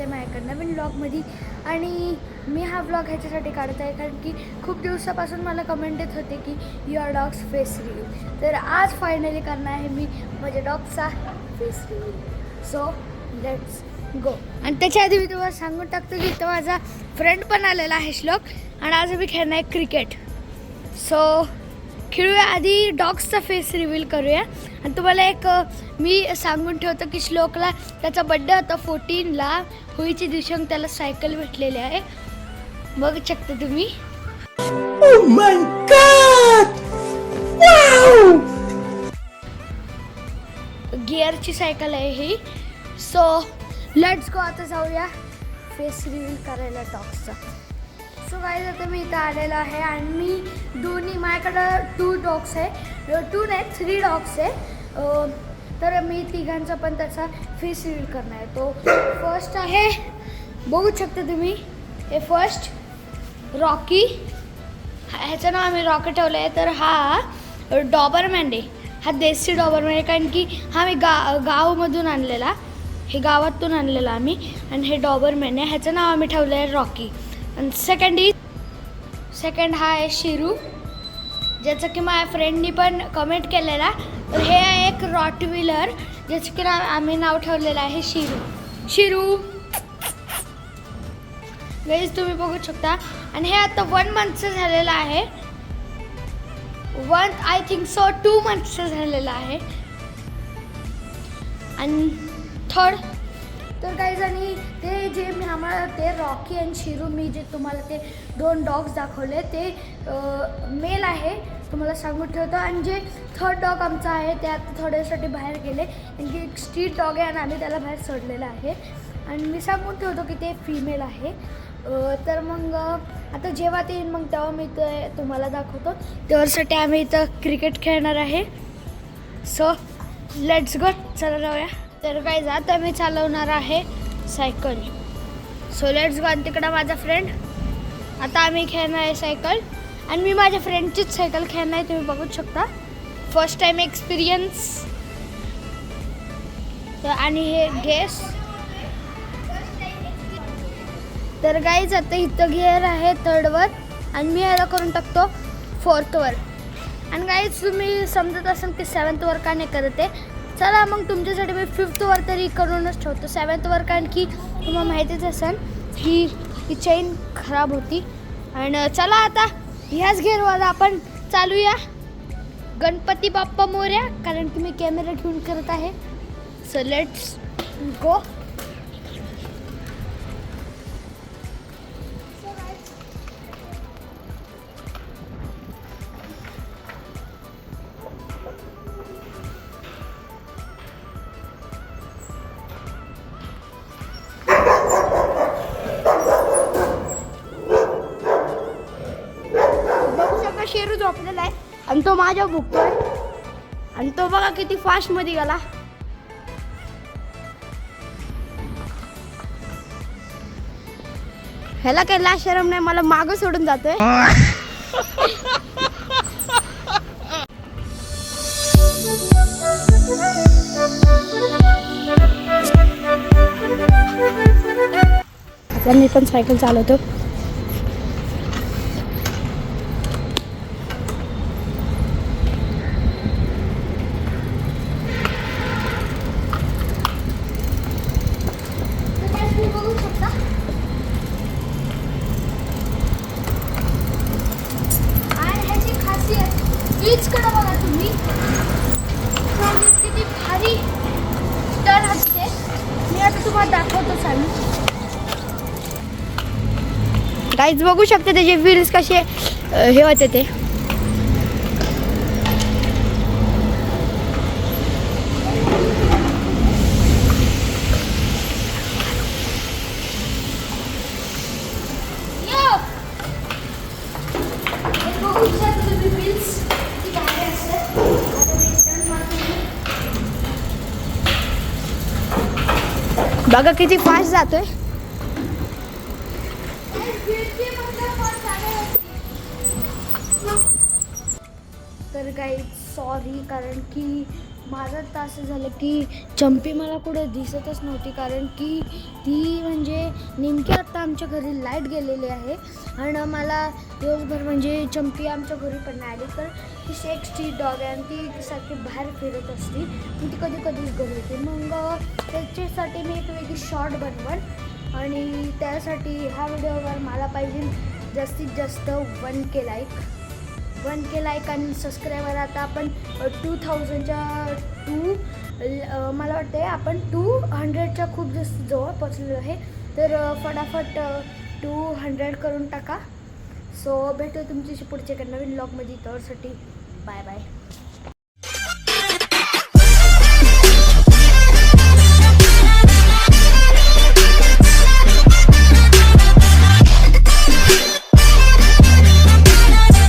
आहे माझ्याकडे नवीन ब्लॉगमध्ये. आणि मी हा ब्लॉग ह्याच्यासाठी काढत आहे कारण की खूप दिवसापासून मला कमेंट येत होते की युअर डॉग्स फेस रिव्हील. तर आज फायनली करणार आहे मी माझ्या डॉगचा face reveal. So let's go. आणि त्याच्या आधी मी तुम्हाला सांगून टाकतो की इथं माझा फ्रेंड पण आलेला आहे श्लोक. आणि आज मी खेळणार आहे क्रिकेट. सो खेळूया. आधी डॉग्सचा फेस रिव्हील करूया. आणि तुम्हाला एक मी सांगून ठेवतो की श्लोकला त्याचा बड्डे होता 14ला होळीच्या दिवशी त्याला सायकल भेटलेली आहे. बघू शकता तुम्ही. Oh my God! Wow! गिअरची सायकल आहे ही. सो लेट्स गो. आता जाऊया फेस रिव्हील करायला डॉग्सचा. सो गाईज आता मी इथं आलेलो आहे आणि मी दोन्ही माझ्याकडं 2 डॉग्स आहे. 2 नाही 3 डॉग्स आहे. तर मी तिघांचा पण त्याचा फेस रिव्हील करणार आहे. तो फर्स्ट आहे बघू शकता तुम्ही. हे फर्स्ट रॉकी. ह्याचं नाव आम्ही रॉकी ठेवलं आहे. तर हा डॉबरमॅन आहे. हा देसी डॉबरमॅन आहे कारण की हा मी गावामधून आणलेला. हे गावातून आणलेला आम्ही. आणि हे डॉबरमॅन आहे. ह्याचं नाव आम्ही ठेवलं आहे रॉकी. आणि सेकंड हा आहे शिरू, ज्याचं की माझ्या फ्रेंडनी पण कमेंट केलेला. तर हे आहे एक रॉटव्हिलर ज्याचं की आम्ही नाव ठेवलेलं आहे शिरू. गाईज तुम्ही बघू शकता. आणि हे आता 1 मंथचं झालेलं आहे. आय थिंक सो 2 मंथचं झालेलं आहे. आणि थर्ड तर गाईज आणि ते जे मी आम्हाला ते रॉकी आणि शिरू मी जे तुम्हाला ते 2 डॉग्स दाखवले ते मेल आहे तुम्हाला सांगून ठेवतो. आणि जे थर्ड डॉग आमचा आहे ते आता थोड्यासाठी बाहेर गेले कारण की एक स्ट्रीट डॉग आहे आणि आम्ही त्याला बाहेर सोडलेलं आहे. आणि मी सांगून ठेवतो की ते फिमेल आहे. तर मग आता जेव्हा ते येईल मग तेव्हा मी ते तुम्हाला दाखवतो. त्यासाठी आम्ही इथं क्रिकेट खेळणार आहे. सो लेट्स गो. चला जाऊया. तर गाईज आता मी चालवणार आहे सायकल. So let's go. आणि तिकडं माझा फ्रेंड. आता आम्ही खेळणार आहे सायकल. आणि मी माझ्या फ्रेंडचीच सायकल खेळणार आहे. तुम्ही बघू शकता. First time experience. आणि हे गेस. तर गाईज आता इथं गिअर आहे 3rdवर आणि मी ह्याला करून टाकतो 4thवर. आणि गाईज तुम्ही समजत असाल की 7thवर का नाही करत आहे. चला मग तुमच्यासाठी मी 5thवर तरी करूनच ठेवतो. 7thवर कारण की तुम्हाला माहितीच असेल ही चेन खराब होती. आणि चला आता ह्याच गिअरवर आपण चालूया. गणपती बाप्पा मोरया कारण की मी कॅमेरा घेऊन करत आहे. सो लेट्स गो. शेरू झोपलेला आहे आणि तो माझ्या भुकतोय. आणि तो बघा किती फास्ट मध्ये गेला. ह्याला काही लाज शरम नाही. मला मागं सोडून जातोय. आता मी पण सायकल चालवतो. कडे बघा तुम्ही किती भारी टर्न असते. मी आता तुम्हाला दाखवतो चालू. गाईज बघू शकता त्याचे व्हील्स कसे हे होते ते. बघा किती फास्ट जातोय. तर काही सॉरी कारण की माझं तर असं झालं की चंपी मला कुठे दिसतच नव्हती, कारण की ती म्हणजे नेमकी आता आमच्या घरी लाईट गेलेली आहे आणि मला दिवसभर म्हणजे चंपी आमच्या घरी पण नाही आली. तर ती एक स्ट्रीट डॉग आहे आणि ती सारखी बाहेर फिरत असते, मग ती कधी कधीच घरी येते. मग त्याच्यासाठी मी एक वेगळी शॉर्ट बनवण आणि त्यासाठी ह्या व्हिडिओवर मला पाहिजे जास्तीत जास्त 1K लाईक आणि सबस्क्रायबर. आता आपण 2000च्या मला वाटते आपण 200च्या खूप जास्त जवळ पोचलेलो आहे. तर फटाफट 200 करून टाका. सो भेटू तुमच्याशी पुढच्या एका नवीन ब्लॉगमध्ये. त्यासाठी बाय बाय.